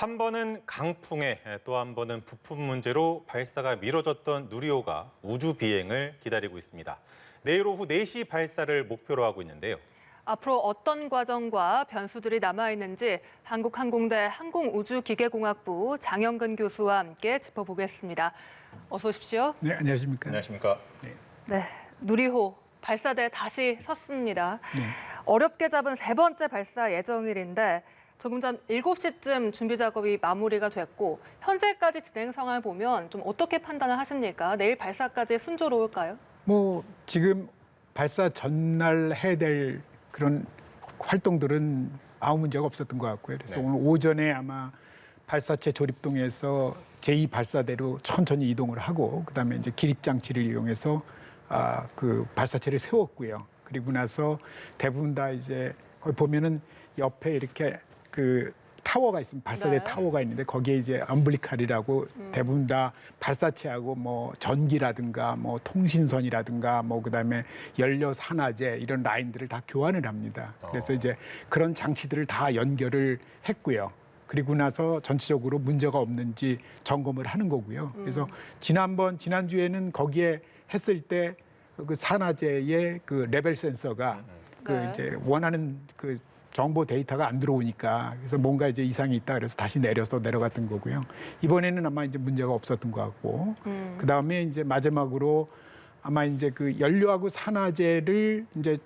한 번은 강풍에 또 한 번은 부품 문제로 발사가 미뤄졌던 누리호가 우주 비행을 기다리고 있습니다. 내일 오후 4시 발사를 목표로 하고 있는데요. 앞으로 어떤 과정과 변수들이 남아있는지 한국항공대 항공우주기계공학부 장영근 교수와 함께 짚어보겠습니다. 어서 오십시오. 네, 안녕하십니까. 안녕하십니까. 네, 누리호 발사대에 다시 섰습니다. 네. 어렵게 잡은 3번째 발사 예정일인데 조금 전 7시쯤 준비 작업이 마무리가 됐고 현재까지 진행 상황을 보면 좀 어떻게 판단을 하십니까? 내일 발사까지 순조로울까요? 지금 발사 전날 해야 될 그런 활동들은 아무 문제가 없었던 것 같고요. 그래서 네. 오늘 오전에 아마 발사체 조립동에서 제2발사대로 천천히 이동을 하고 그다음에 이제 기립 장치를 이용해서 그 발사체를 세웠고요. 그리고 나서 대부분 다 이제 거기 보면은 옆에 이렇게 그 타워가 있습니다. 발사대 네. 타워가 있는데 거기에 이제 엄블리칼이라고 대부분 다 발사체하고 뭐 전기라든가 뭐 통신선이라든가 뭐 그다음에 연료 산화제 이런 라인들을 다 교환을 합니다. 그래서 이제 그런 장치들을 다 연결을 했고요. 그리고 나서 전체적으로 문제가 없는지 점검을 하는 거고요. 그래서 지난주에는 거기에 했을 때 그 산화제의 그 레벨 센서가 그 네. 이제 원하는 그 정보 데이터가 안 들어오니까 그래서 뭔가 이제 이상이 있다 그래서 다시 내려갔던 거고요. 이번에는 아마 이제 문제가 없었던 것 같고 그다음에 이제 마지막으로 아마 이제 그 연료하고 산화제를 이제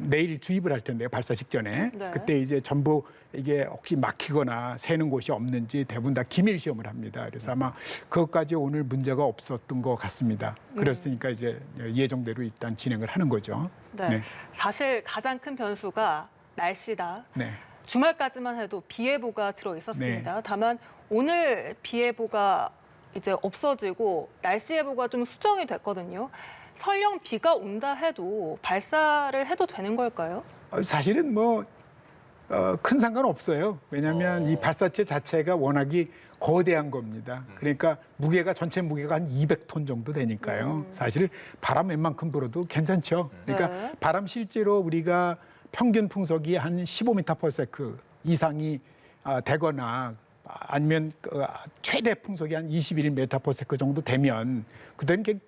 내일 주입을 할 텐데요. 발사 직전에. 네. 그때 이제 전부 이게 혹시 막히거나 새는 곳이 없는지 대부분 다 기밀 시험을 합니다. 그래서 아마 그것까지 오늘 문제가 없었던 것 같습니다. 그랬으니까 이제 예정대로 일단 진행을 하는 거죠. 네. 네. 사실 가장 큰 변수가 날씨다. 네. 주말까지만 해도 비 예보가 들어 있었습니다. 네. 다만 오늘 비 예보가 이제 없어지고 날씨 예보가 좀 수정이 됐거든요. 설령 비가 온다 해도 발사를 해도 되는 걸까요? 사실은 큰 상관 없어요. 왜냐하면 이 발사체 자체가 워낙이 거대한 겁니다. 그러니까 전체 무게가 한 200톤 정도 되니까요. 사실 바람 웬만큼 불어도 괜찮죠. 그러니까 네. 바람 실제로 우리가 평균 풍속이 한 15m/s 이상이 되거나 아니면 최대 풍속이 한 21m/s 정도 되면 그때는 꽤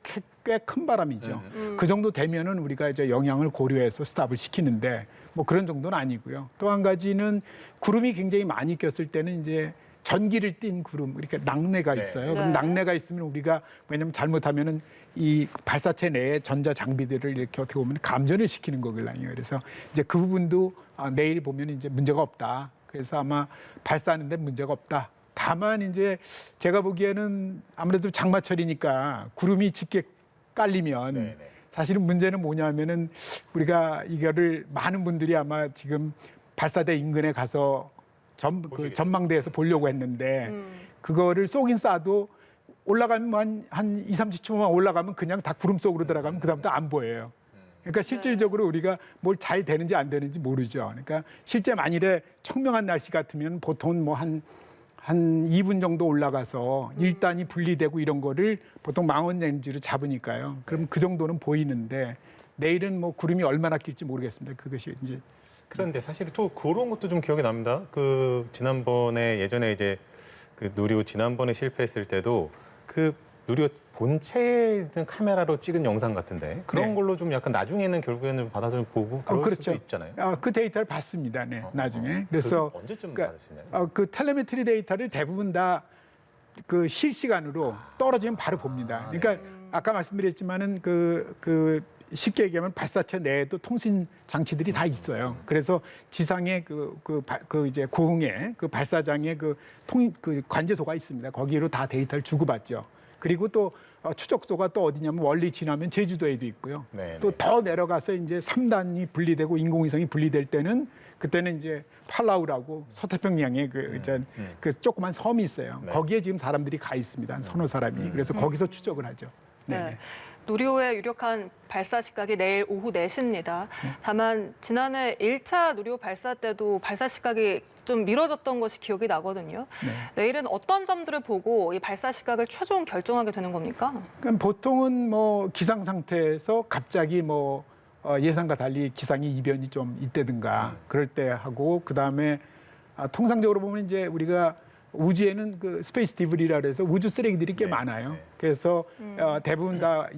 큰 바람이죠. 그 정도 되면은 우리가 이제 영향을 고려해서 스탑을 시키는데 뭐 그런 정도는 아니고요. 또 한 가지는 구름이 굉장히 많이 꼈을 때는 이제 전기를 띤 구름, 이렇게 낙뢰가 있어요. 네. 그럼 낙뢰가 있으면 우리가 왜냐면 잘못하면은 이 발사체 내에 전자 장비들을 이렇게 어떻게 보면 감전을 시키는 거거든요. 그래서 이제 그 부분도 내일 보면 이제 문제가 없다. 그래서 아마 발사하는데 문제가 없다. 다만 이제 제가 보기에는 아무래도 장마철이니까 구름이 짙게 깔리면 네네. 사실은 문제는 뭐냐면은 우리가 이거를 많은 분들이 아마 지금 발사대 인근에 가서 그 전망대에서 보려고 했는데 그거를 쏘긴 쏴도 올라가면 한 2, 30초만 올라가면 그냥 다 구름 속으로 들어가면 그다음부터 안 보여요. 그러니까 실질적으로 우리가 뭘 잘 되는지 안 되는지 모르죠. 그러니까 실제 만일에 청명한 날씨 같으면 보통 한 2분 정도 올라가서 1단이 분리되고 이런 거를 보통 망원 렌즈로 잡으니까요. 그럼 그 정도는 보이는데 내일은 뭐 구름이 얼마나 낄지 모르겠습니다. 그것이 이제 그런데 사실 또 그런 것도 좀 기억이 납니다. 그 지난번에 예전에 이제 그 누리호 지난번에 실패했을 때도 그 누리호 본체에 있는 카메라로 찍은 영상 같은데 그런 네. 걸로 좀 약간 나중에는 결국에는 받아서 보고 그럴 그렇죠. 수도 있잖아요. 그 데이터를 봤습니다. 네, 나중에. 그래서 언제쯤 그러니까 받으시나요? 그 텔레메트리 데이터를 대부분 다 그 실시간으로 떨어지면 바로 봅니다. 그러니까 아까 말씀드렸지만은 그 쉽게 얘기하면 발사체 내에도 통신 장치들이 다 있어요. 그래서 지상에 이제 고흥에 그 발사장에 그 관제소가 있습니다. 거기로 다 데이터를 주고받죠. 그리고 또 추적소가 또 어디냐면 멀리 지나면 제주도에도 있고요. 네네. 또 더 내려가서 이제 3단이 분리되고 인공위성이 분리될 때는 그때는 이제 팔라우라고 서태평양에 그 조그만 섬이 있어요. 네. 거기에 지금 사람들이 가 있습니다. 한 서너 사람이. 그래서 거기서 추적을 하죠. 네. 누리호의 유력한 발사 시각이 내일 오후 4시입니다. 다만 지난해 1차 누리호 발사 때도 발사 시각이 좀 미뤄졌던 것이 기억이 나거든요. 내일은 어떤 점들을 보고 이 발사 시각을 최종 결정하게 되는 겁니까? 그럼 보통은 뭐 기상 상태에서 갑자기 예상과 달리 기상이 이변이 좀 있다든가 그럴 때 하고 그다음에 통상적으로 보면 이제 우리가 우주에는 그 스페이스 디브리라 그래서 우주 쓰레기들이 꽤 네. 많아요. 네. 그래서 대부분 다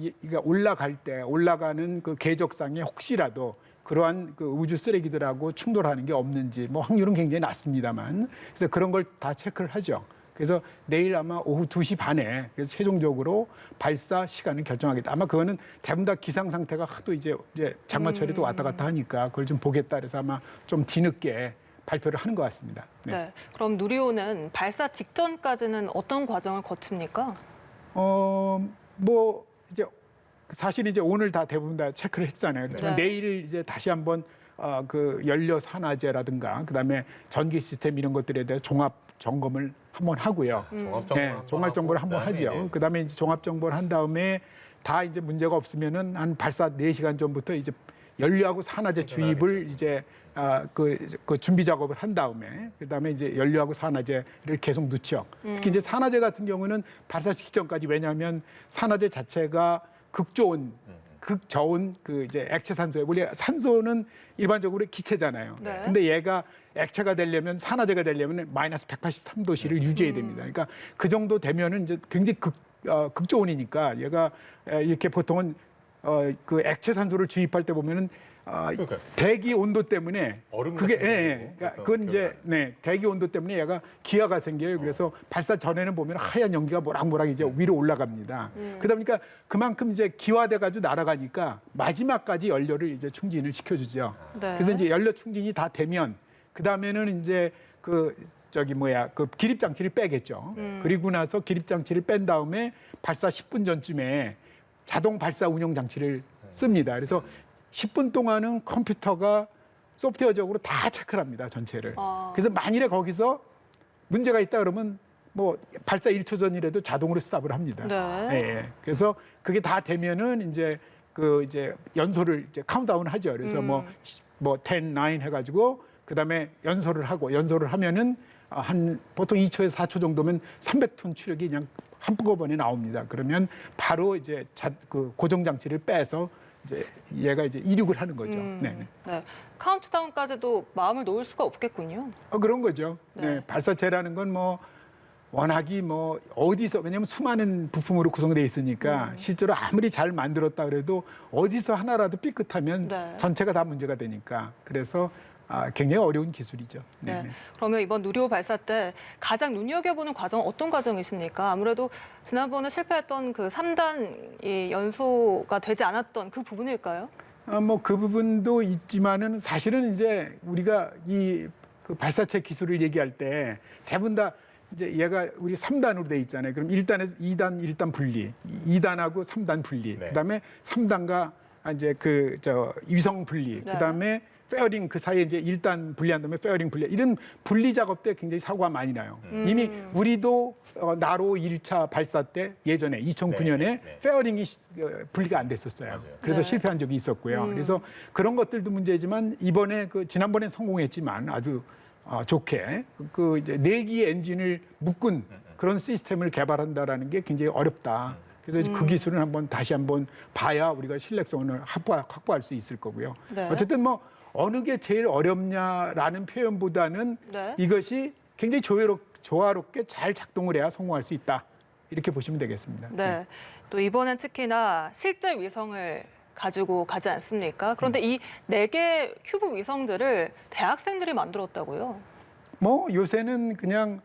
올라갈 때 올라가는 그 궤적상에 혹시라도 그러한 그 우주 쓰레기들하고 충돌하는 게 없는지 뭐 확률은 굉장히 낮습니다만 그래서 그런 걸 다 체크를 하죠. 그래서 내일 아마 오후 2시 반에 그래서 최종적으로 발사 시간을 결정하겠다. 아마 그거는 대부분 다 기상 상태가 하도 이제 장마철에도 왔다 갔다 하니까 그걸 좀 보겠다. 그래서 아마 좀 뒤늦게 발표를 하는 것 같습니다. 네. 네. 그럼 누리호는 발사 직전까지는 어떤 과정을 거칩니까? 뭐 이제 사실 이제 오늘 다 대부분 다 체크를 했잖아요. 그렇지만 네. 내일 이제 다시 한번 그 연료 산화제라든가 그다음에 전기 시스템 이런 것들에 대해 종합 점검을 한번 하고요. 종합 정보를 한번 하죠. 그다음에 이제 종합 정보를 한 다음에 다 이제 문제가 없으면은 한 발사 4시간 전부터 이제 연료하고 산화제 주입을 이제 그 준비 작업을 한 다음에 그다음에 이제 연료하고 산화제를 계속 넣죠. 특히 이제 산화제 같은 경우는 발사 직전까지 왜냐하면 산화제 자체가 극저온 그 이제 액체 산소에 원래 산소는 일반적으로 기체잖아요. 네. 근데 얘가 액체가 되려면 산화제가 되려면 마이너스 183도씨를 유지해야 됩니다. 그러니까 그 정도 되면은 이제 굉장히 극저온이니까 얘가 이렇게 보통은 그 액체 산소를 주입할 때 보면은 그러니까요. 대기 온도 때문에 얼음 그게 같은 그러니까 그건 이제 대기 온도 때문에 얘가 기화가 생겨요. 그래서 발사 전에는 보면 하얀 연기가 모락모락 이제 위로 올라갑니다. 그러다 보니까 그만큼 이제 기화돼 가지고 날아가니까 마지막까지 연료를 이제 충진을 시켜주죠. 네. 그래서 이제 연료 충진이 다 되면 그 다음에는 이제 그 기립 장치를 빼겠죠. 그리고 나서 기립 장치를 뺀 다음에 발사 10분 전쯤에 자동 발사 운영 장치를 씁니다. 그래서 10분 동안은 컴퓨터가 소프트웨어적으로 다 체크를 합니다, 전체를. 그래서 만일에 거기서 문제가 있다 그러면 뭐 발사 1초 전이라도 자동으로 스탑을 합니다. 네. 예. 그래서 그게 다 되면은 이제 이제 연소를 이제 카운트다운 하죠. 그래서 뭐 10, 9 해가지고 그다음에 연소를 하면은 보통 2초에서 4초 정도면 300톤 추력이 그냥 한꺼번에 나옵니다. 그러면 바로 이제 그 고정 장치를 빼서 이제 얘가 이제 이륙을 하는 거죠. 네. 카운트다운까지도 마음을 놓을 수가 없겠군요. 그런 거죠. 네. 발사체라는 건 뭐 워낙이 뭐 어디서 왜냐하면 수많은 부품으로 구성되어 있으니까 실제로 아무리 잘 만들었다 그래도 어디서 하나라도 삐끗하면 네. 전체가 다 문제가 되니까 그래서 굉장히 어려운 기술이죠. 네. 그러면 이번 누리호 발사 때 가장 눈여겨보는 과정은 어떤 과정이십니까? 아무래도 지난번에 실패했던 그 3단 연소가 되지 않았던 그 부분일까요? 뭐 그 부분도 있지만은 사실은 이제 우리가 그 발사체 기술을 얘기할 때 대부분 다 이제 얘가 우리 3단으로 돼 있잖아요. 그럼 1단에서 2단, 1단 분리, 2단하고 3단 분리, 네. 그다음에 3단과 이제 위성 분리, 네. 그다음에 페어링 그 사이에 이제 1단 분리한 다음에 페어링 분리 이런 분리 작업 때 굉장히 사고가 많이 나요. 이미 우리도 나로 1차 발사 때 예전에 2009년에 네. 페어링이 분리가 안 됐었어요. 맞아요. 그래서 네. 실패한 적이 있었고요. 그래서 그런 것들도 문제지만 이번에 지난번에 성공했지만 아주 좋게 그 이제 4기의 엔진을 묶은 그런 시스템을 개발한다라는 게 굉장히 어렵다. 그래서 이제 그 기술은 다시 한번 봐야 우리가 신뢰성을 확보할 수 있을 거고요. 네. 어쨌든 뭐 어느 게 제일 어렵냐라는 표현보다는 네. 이것이 굉장히 조화롭게 잘 작동을 해야 성공할 수 있다. 이렇게 보시면 되겠습니다. 네. 또 이번엔 특히나 실제 위성을 가지고 가지 않습니까? 그런데 이 4개 큐브 위성들을 대학생들이 만들었다고요? 뭐 요새는 그냥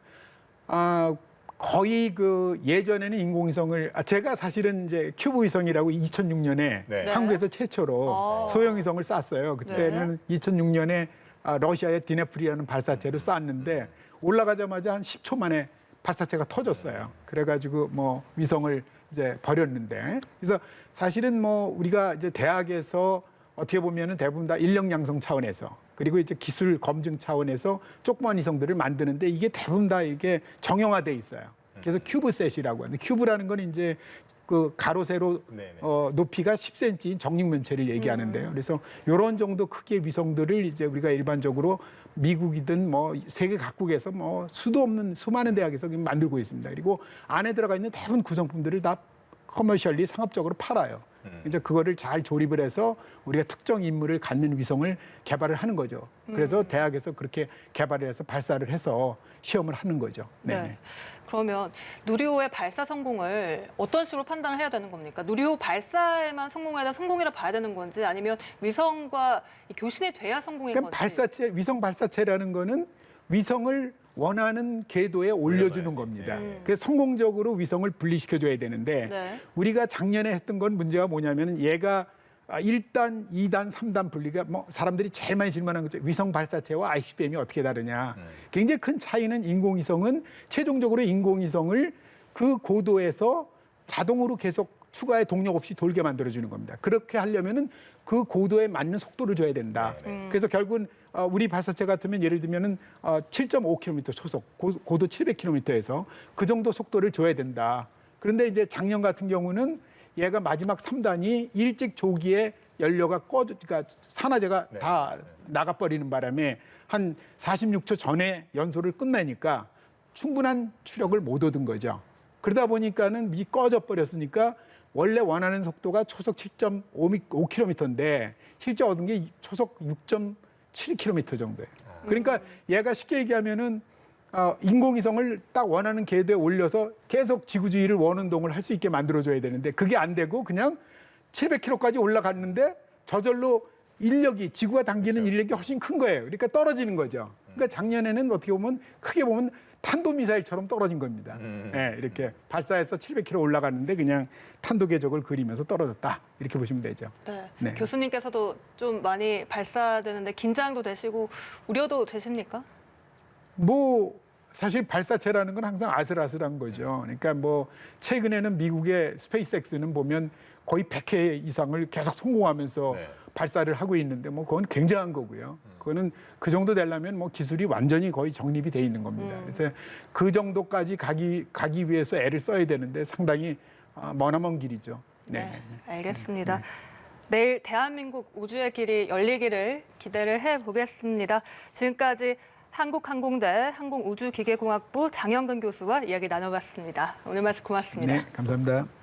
거의 예전에는 인공위성을 제가 사실은 이제 큐브 위성이라고 2006년에 네. 한국에서 최초로 소형 위성을 쐈어요. 그때는 2006년에 러시아의 디네프리라는 발사체를 쐈는데 올라가자마자 한 10초 만에 발사체가 터졌어요. 그래가지고 뭐 위성을 이제 버렸는데 그래서 사실은 뭐 우리가 이제 대학에서 어떻게 보면은 대부분 다 인력 양성 차원에서 그리고 이제 기술 검증 차원에서 조그만 위성들을 만드는데 이게 대부분 다 이게 정형화돼 있어요. 그래서 큐브셋이라고 하는데 큐브라는 건 이제 그 가로 세로 높이가 10cm인 정육면체를 얘기하는데요. 그래서 이런 정도 크기의 위성들을 이제 우리가 일반적으로 미국이든 뭐 세계 각국에서 뭐 수도 없는 수많은 대학에서 만들고 있습니다. 그리고 안에 들어가 있는 대부분 구성품들을 다 커머셜리 상업적으로 팔아요. 이제 그거를 잘 조립을 해서 우리가 특정 임무를 갖는 위성을 개발을 하는 거죠. 그래서 대학에서 그렇게 개발을 해서 발사를 해서 시험을 하는 거죠. 네. 그러면 누리호의 발사 성공을 어떤 식으로 판단을 해야 되는 겁니까? 누리호 발사에만 성공해야 돼 성공이라 봐야 되는 건지 아니면 위성과 교신이 돼야 성공인 그러니까 건지. 위성 발사체라는 거는 위성을 원하는 궤도에 올려주는 겁니다. 그래서 성공적으로 위성을 분리시켜줘야 되는데 네. 우리가 작년에 했던 건 문제가 뭐냐면 얘가 1단, 2단, 3단 분리가 뭐 사람들이 제일 많이 질문하는 거죠. 위성 발사체와 ICBM이 어떻게 다르냐. 굉장히 큰 차이는 인공위성은 최종적으로 인공위성을 그 고도에서 자동으로 계속 추가의 동력 없이 돌게 만들어주는 겁니다. 그렇게 하려면은 그 고도에 맞는 속도를 줘야 된다. 그래서 결국은 우리 발사체 같으면 예를 들면은 7.5km 초속, 고도 700km에서 그 정도 속도를 줘야 된다. 그런데 이제 작년 같은 경우는 얘가 마지막 3단이 일찍 조기에 연료가 그러니까 산화제가 다 나가버리는 바람에 한 46초 전에 연소를 끝내니까 충분한 추력을 못 얻은 거죠. 그러다 보니까는 꺼져 버렸으니까 원래 원하는 속도가 초속 7.5km인데 실제 얻은 게 초속 6.7km 정도예요. 그러니까 얘가 쉽게 얘기하면은 인공위성을 딱 원하는 궤도에 올려서 계속 지구 주위를 원운동을 할 수 있게 만들어줘야 되는데 그게 안 되고 그냥 700km까지 올라갔는데 저절로 인력이 지구가 당기는 인력이 훨씬 큰 거예요. 그러니까 떨어지는 거죠. 그러니까 작년에는 어떻게 보면 크게 보면 탄도미사일처럼 떨어진 겁니다. 네, 이렇게 발사해서 700km 올라갔는데 그냥 탄도 궤적을 그리면서 떨어졌다. 이렇게 보시면 되죠. 네. 네. 교수님께서도 좀 많이 발사되는데 긴장도 되시고 우려도 되십니까? 뭐 사실 발사체라는 건 항상 아슬아슬한 거죠. 그러니까 뭐 최근에는 미국의 스페이스X는 보면 거의 100회 이상을 계속 성공하면서 발사를 하고 있는데 뭐 그건 굉장한 거고요. 그거는 그 정도 되려면 뭐 기술이 완전히 거의 정립이 돼 있는 겁니다. 그래서 그 정도까지 가기 위해서 애를 써야 되는데 상당히 머나먼 길이죠. 네, 알겠습니다. 내일 대한민국 우주의 길이 열리기를 기대를 해보겠습니다. 지금까지 한국항공대 항공우주기계공학부 장영근 교수와 이야기 나눠봤습니다. 오늘 말씀 고맙습니다. 네, 감사합니다.